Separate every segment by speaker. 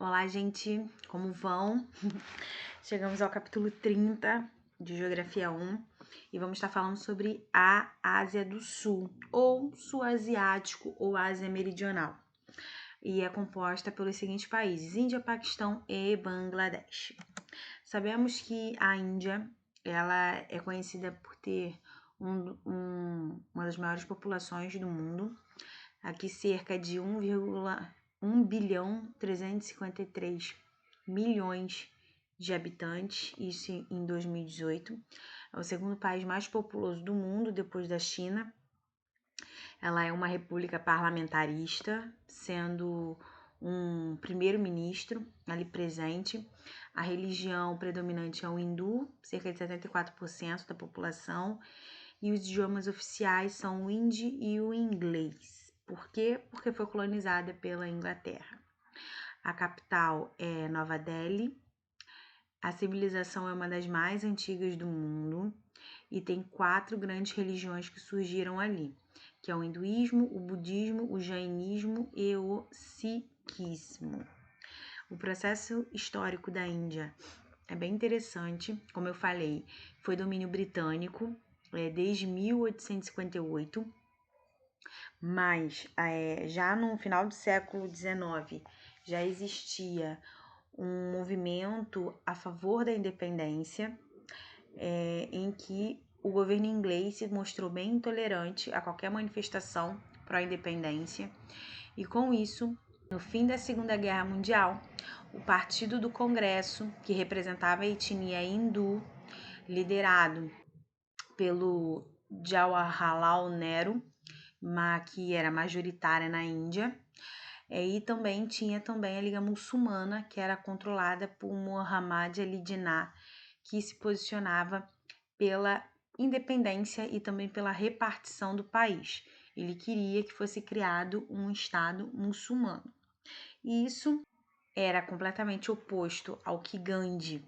Speaker 1: Olá, gente, como vão? Chegamos ao capítulo 30 de Geografia 1 e vamos estar falando sobre a Ásia do Sul, ou Sul Asiático ou Ásia Meridional. E é composta pelos seguintes países: Índia, Paquistão e Bangladesh. Sabemos que a Índia ela é conhecida por ter uma das maiores populações do mundo. Aqui cerca de 1 bilhão 353 milhões de habitantes, isso em 2018. É o segundo país mais populoso do mundo, depois da China. Ela é uma república parlamentarista, sendo um primeiro-ministro ali presente. A religião predominante é o hindu, cerca de 74% da população, e os idiomas oficiais são o hindi e o inglês. Por quê? Porque foi colonizada pela Inglaterra. A capital é Nova Delhi. A civilização é uma das mais antigas do mundo e tem 4 grandes religiões que surgiram ali, que é o hinduísmo, o budismo, o jainismo e o sikhismo. O processo histórico da Índia é bem interessante, como eu falei, foi domínio britânico desde 1858, mas já no final do século XIX já existia um movimento a favor da independência, em que o governo inglês se mostrou bem intolerante a qualquer manifestação pró-independência, e com isso, no fim da Segunda Guerra Mundial, o Partido do Congresso, que representava a etnia hindu, liderado pelo Jawaharlal Nehru, que era majoritária na Índia, e também tinha a Liga Muçulmana, que era controlada por Muhammad Ali Jinnah, que se posicionava pela independência e também pela repartição do país. Ele queria que fosse criado um Estado muçulmano. E isso era completamente oposto ao que Gandhi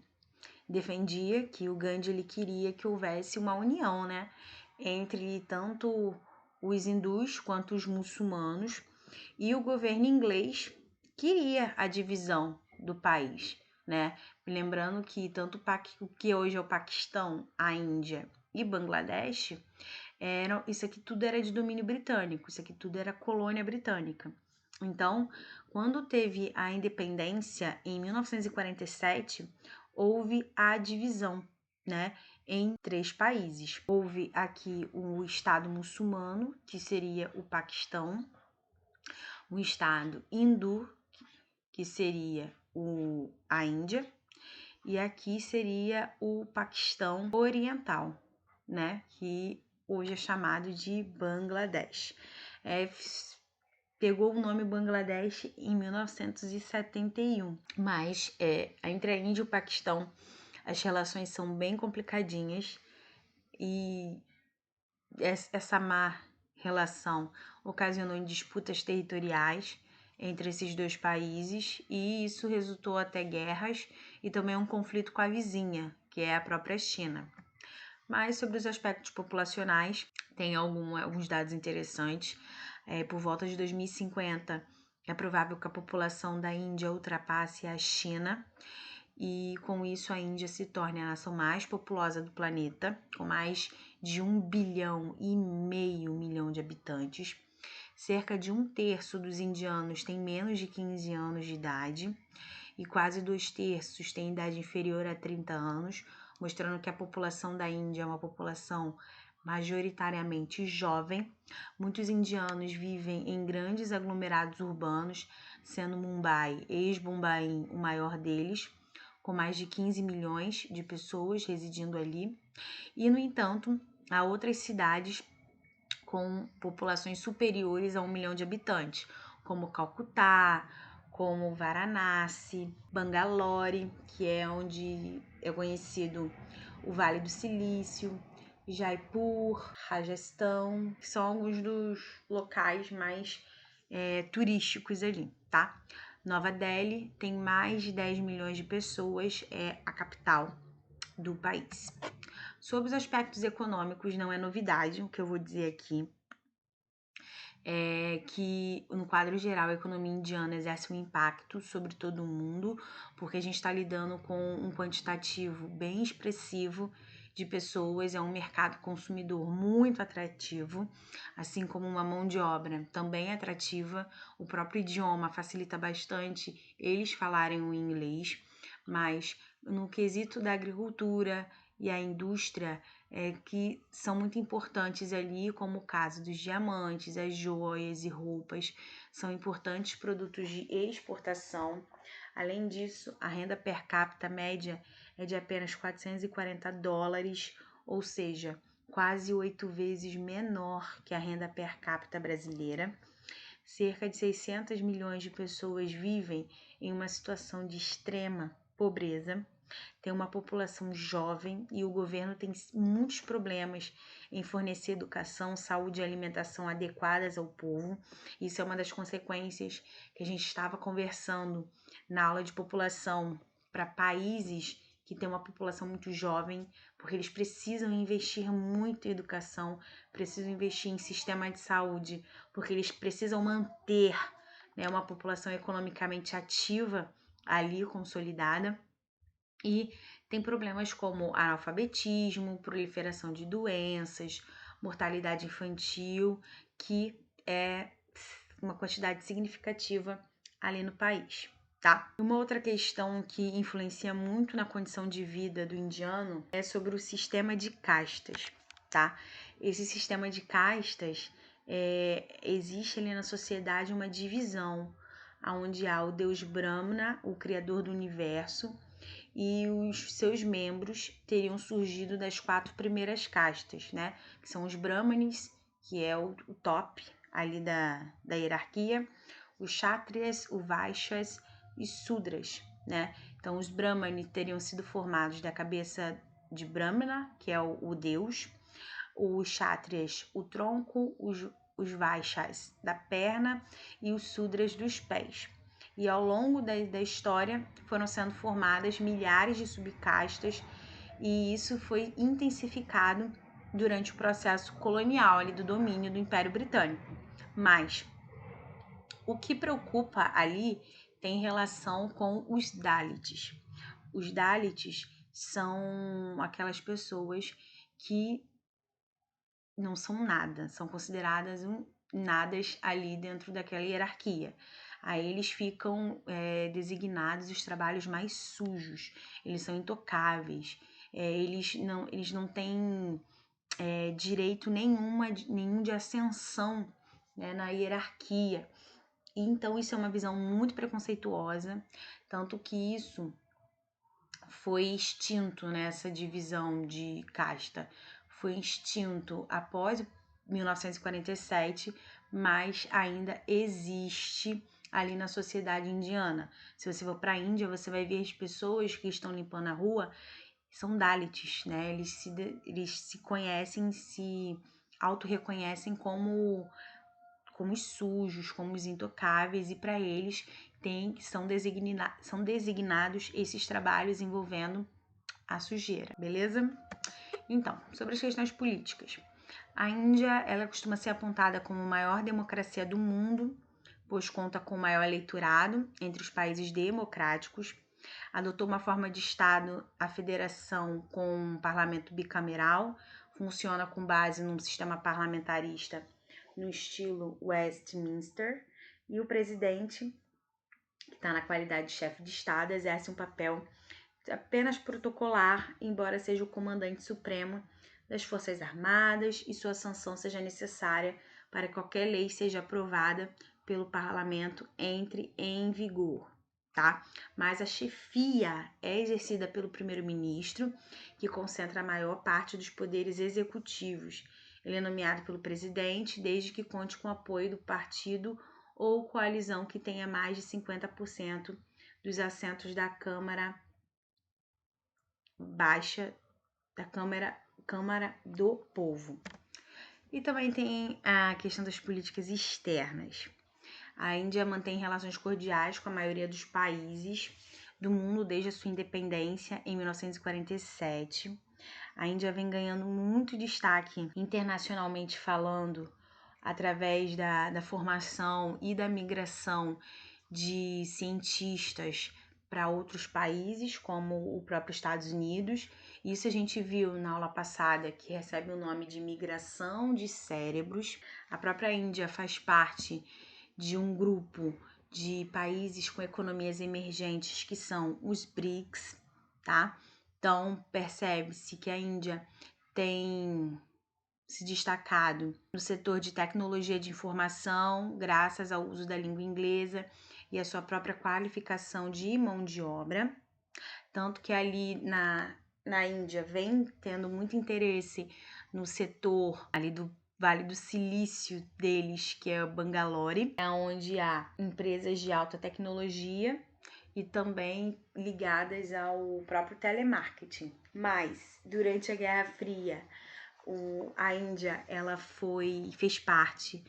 Speaker 1: defendia, que o Gandhi ele queria que houvesse uma união, entre tanto os hindus quanto os muçulmanos, e o governo inglês queria a divisão do país, Lembrando que tanto o que hoje é o Paquistão, a Índia e Bangladesh, isso aqui tudo era de domínio britânico, isso aqui tudo era colônia britânica. Então, quando teve a independência em 1947, houve a divisão, em 3 países. Houve aqui o Estado muçulmano, que seria o Paquistão, o Estado hindu, que seria a Índia, e aqui seria o Paquistão Oriental, que hoje é chamado de Bangladesh. Pegou o nome Bangladesh em 1971, mas entre a Índia e o Paquistão as relações são bem complicadinhas e essa má relação ocasionou em disputas territoriais entre esses 2 países, e isso resultou até guerras e também um conflito com a vizinha, que é a própria China. Mas sobre os aspectos populacionais, tem alguns dados interessantes. Por volta de 2050, é provável que a população da Índia ultrapasse a China, e com isso a Índia se torne a nação mais populosa do planeta, com mais de 1,5 bilhão de habitantes. Cerca de 1/3 dos indianos tem menos de 15 anos de idade e quase 2/3 têm idade inferior a 30 anos, mostrando que a população da Índia é uma população majoritariamente jovem. Muitos indianos vivem em grandes aglomerados urbanos, sendo Mumbai, ex-Bombaim, o maior deles, com mais de 15 milhões de pessoas residindo ali. E, no entanto, há outras cidades com populações superiores a 1 milhão de habitantes, como Calcutá, como Varanasi, Bangalore, que é onde é conhecido o Vale do Silício, Jaipur, Rajastão, que são alguns dos locais mais turísticos ali, tá? Nova Delhi tem mais de 10 milhões de pessoas, é a capital do país. Sobre os aspectos econômicos, não é novidade o que eu vou dizer aqui. é que, no quadro geral, a economia indiana exerce um impacto sobre todo o mundo, porque a gente está lidando com um quantitativo bem expressivo de pessoas, é um mercado consumidor muito atrativo, assim como uma mão de obra também atrativa. O próprio idioma facilita bastante eles falarem o inglês, mas no quesito da agricultura e a indústria, que são muito importantes ali, como o caso dos diamantes, as joias e roupas, são importantes produtos de exportação. Além disso, a renda per capita média é de apenas $440, ou seja, quase 8 vezes menor que a renda per capita brasileira. Cerca de 600 milhões de pessoas vivem em uma situação de extrema pobreza. Tem uma população jovem e o governo tem muitos problemas em fornecer educação, saúde e alimentação adequadas ao povo. Isso é uma das consequências que a gente estava conversando na aula de população para países que têm uma população muito jovem, porque eles precisam investir muito em educação, precisam investir em sistema de saúde, porque eles precisam manter, né, uma população economicamente ativa ali, consolidada. E tem problemas como analfabetismo, proliferação de doenças, mortalidade infantil, que é uma quantidade significativa ali no país, tá? Uma outra questão que influencia muito na condição de vida do indiano é sobre o sistema de castas, tá? Esse sistema de castas, existe ali na sociedade uma divisão, onde há o deus Brahma, o criador do universo, e os seus membros teriam surgido das 4 primeiras castas, né? Que são os Brahmanes, que é o top ali da hierarquia, os Kshatriyas, os Vaishyas e Sudras, né? Então, os Brahmanes teriam sido formados da cabeça de Brahmana, que é o deus, os Kshatriyas, o tronco, os Vaishyas da perna e os Sudras dos pés. E ao longo da história foram sendo formadas milhares de subcastas, e isso foi intensificado durante o processo colonial ali do domínio do Império Britânico. Mas o que preocupa ali tem relação com os Dalits. Os Dalits são aquelas pessoas que não são nada, são consideradas nadas ali dentro daquela hierarquia. Aí eles ficam designados os trabalhos mais sujos, eles são intocáveis, eles não têm direito nenhum de ascensão, né, na hierarquia. E, então isso é uma visão muito preconceituosa, tanto que isso foi extinto, né, essa divisão de casta foi extinto após 1947, mas ainda existe ali na sociedade indiana. Se você for para a Índia, você vai ver as pessoas que estão limpando a rua são Dalits, né? Eles se conhecem, se auto-reconhecem como os sujos, como os intocáveis, e para eles são designados esses trabalhos envolvendo a sujeira, beleza? Então, sobre as questões políticas. A Índia, ela costuma ser apontada como a maior democracia do mundo, pois conta com o maior eleitorado entre os países democráticos. Adotou uma forma de Estado, a federação com um parlamento bicameral, funciona com base num sistema parlamentarista no estilo Westminster, e o presidente, que está na qualidade de chefe de Estado, exerce um papel apenas protocolar, embora seja o comandante supremo das Forças Armadas e sua sanção seja necessária para que qualquer lei seja aprovada pelo parlamento entre em vigor, tá? Mas a chefia é exercida pelo primeiro-ministro, que concentra a maior parte dos poderes executivos. Ele é nomeado pelo presidente, desde que conte com o apoio do partido ou coalizão que tenha mais de 50% dos assentos da Câmara Baixa, da Câmara do Povo. E também tem a questão das políticas externas. A Índia mantém relações cordiais com a maioria dos países do mundo desde a sua independência em 1947. A Índia vem ganhando muito destaque internacionalmente falando através da formação e da migração de cientistas para outros países, como o próprio Estados Unidos. Isso a gente viu na aula passada, que recebe o nome de migração de cérebros. A própria Índia faz parte de um grupo de países com economias emergentes, que são os BRICS, tá? Então, percebe-se que a Índia tem se destacado no setor de tecnologia de informação, graças ao uso da língua inglesa e a sua própria qualificação de mão de obra. Tanto que ali na Índia vem tendo muito interesse no setor ali do Vale do Silício deles, que é Bangalore, onde há empresas de alta tecnologia e também ligadas ao próprio telemarketing. Mas, durante a Guerra Fria, a Índia ela fez parte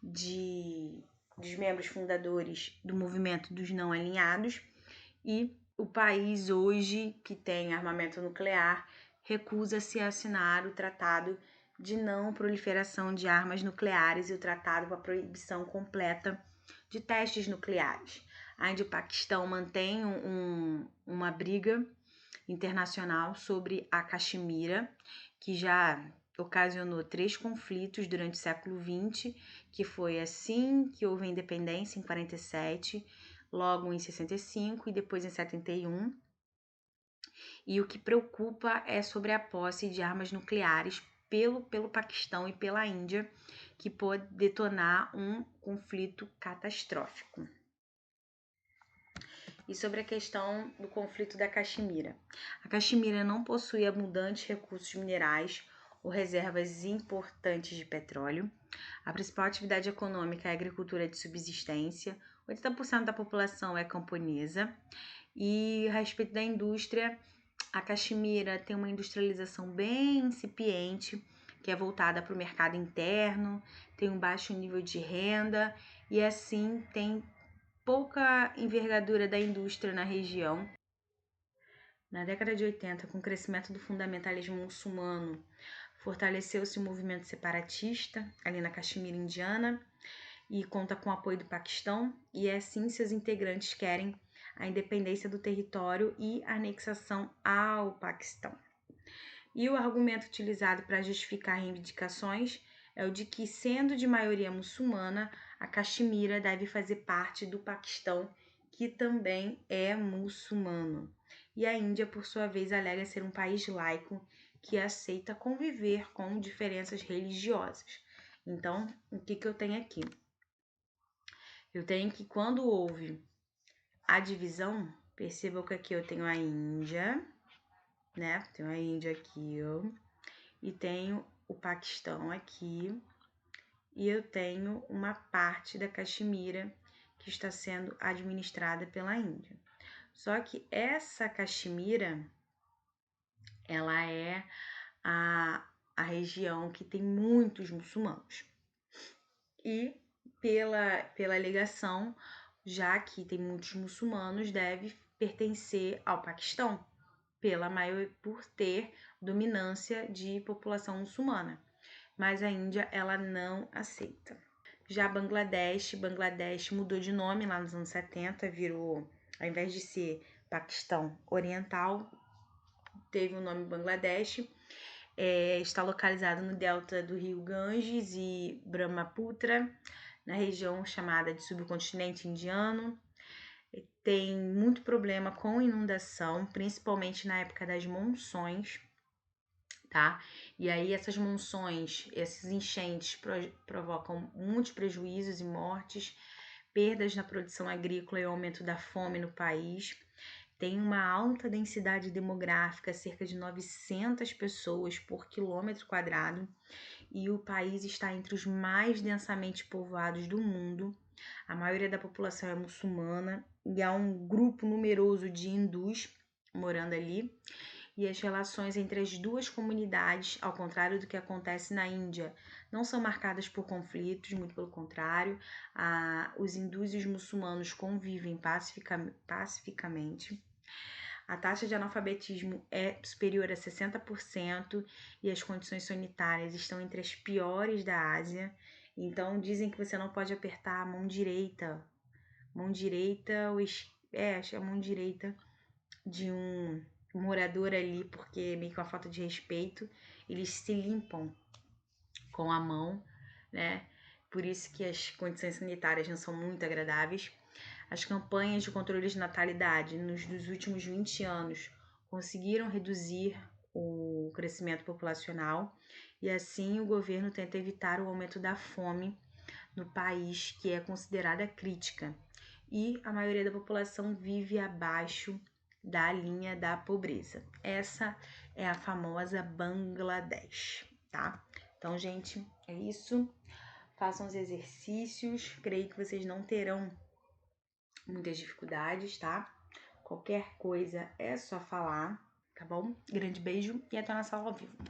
Speaker 1: dos membros fundadores do movimento dos não alinhados, e o país hoje que tem armamento nuclear recusa-se a assinar o Tratado de Não Proliferação de Armas Nucleares e o Tratado para a Proibição Completa de Testes Nucleares. A Índia e o Paquistão mantêm uma briga internacional sobre a Caxemira, que já ocasionou 3 conflitos durante o século XX, que foi assim que houve a independência, em 47, logo em 65 e depois em 71. E o que preocupa é sobre a posse de armas nucleares pelo Paquistão e pela Índia, que pode detonar um conflito catastrófico. E sobre a questão do conflito da Caxemira. A Caxemira não possui abundantes recursos minerais ou reservas importantes de petróleo. A principal atividade econômica é a agricultura de subsistência. 80% da população é camponesa. E a respeito da indústria, a Caxemira tem uma industrialização bem incipiente, que é voltada para o mercado interno, tem um baixo nível de renda e assim tem pouca envergadura da indústria na região. Na década de 80, com o crescimento do fundamentalismo muçulmano, fortaleceu-se o movimento separatista ali na Caxemira indiana e conta com o apoio do Paquistão, e assim seus integrantes querem a independência do território e a anexação ao Paquistão. E o argumento utilizado para justificar reivindicações é o de que, sendo de maioria muçulmana, a Caxemira deve fazer parte do Paquistão, que também é muçulmano. E a Índia, por sua vez, alega ser um país laico que aceita conviver com diferenças religiosas. Então, o que eu tenho aqui? Eu tenho que, quando houve a divisão, percebam que aqui eu tenho a Índia, né? Tenho a Índia aqui, ó, e tenho o Paquistão aqui, e eu tenho uma parte da Caxemira que está sendo administrada pela Índia. Só que essa Caxemira, ela é a região que tem muitos muçulmanos. E pela alegação, já que tem muitos muçulmanos, deve pertencer ao Paquistão, por ter dominância de população muçulmana. Mas a Índia, ela não aceita. Já Bangladesh mudou de nome lá nos anos 70, virou, ao invés de ser Paquistão Oriental, teve o nome Bangladesh. Está localizado no delta do rio Ganges e Brahmaputra, na região chamada de subcontinente indiano. Tem muito problema com inundação, principalmente na época das monções, tá? E aí essas monções, esses enchentes provocam muitos prejuízos e mortes, perdas na produção agrícola e aumento da fome no país. Tem uma alta densidade demográfica, cerca de 900 pessoas por quilômetro quadrado, e o país está entre os mais densamente povoados do mundo. A maioria da população é muçulmana e há um grupo numeroso de hindus morando ali. E as relações entre as duas comunidades, ao contrário do que acontece na Índia, não são marcadas por conflitos, muito pelo contrário. Os hindus e os muçulmanos convivem pacificamente. A taxa de analfabetismo é superior a 60% e as condições sanitárias estão entre as piores da Ásia. Então dizem que você não pode apertar a mão direita. Acho que é a mão direita de um morador ali, porque é meio que uma falta de respeito. Eles se limpam com a mão, né? Por isso que as condições sanitárias não são muito agradáveis. As campanhas de controle de natalidade dos últimos 20 anos conseguiram reduzir o crescimento populacional e assim o governo tenta evitar o aumento da fome no país, que é considerada crítica, e a maioria da população vive abaixo da linha da pobreza. Essa é a famosa Bangladesh, tá? Então, gente, é isso. Façam os exercícios. Creio que vocês não terão muitas dificuldades, tá? Qualquer coisa é só falar, tá bom? Grande beijo e até na sala ao vivo.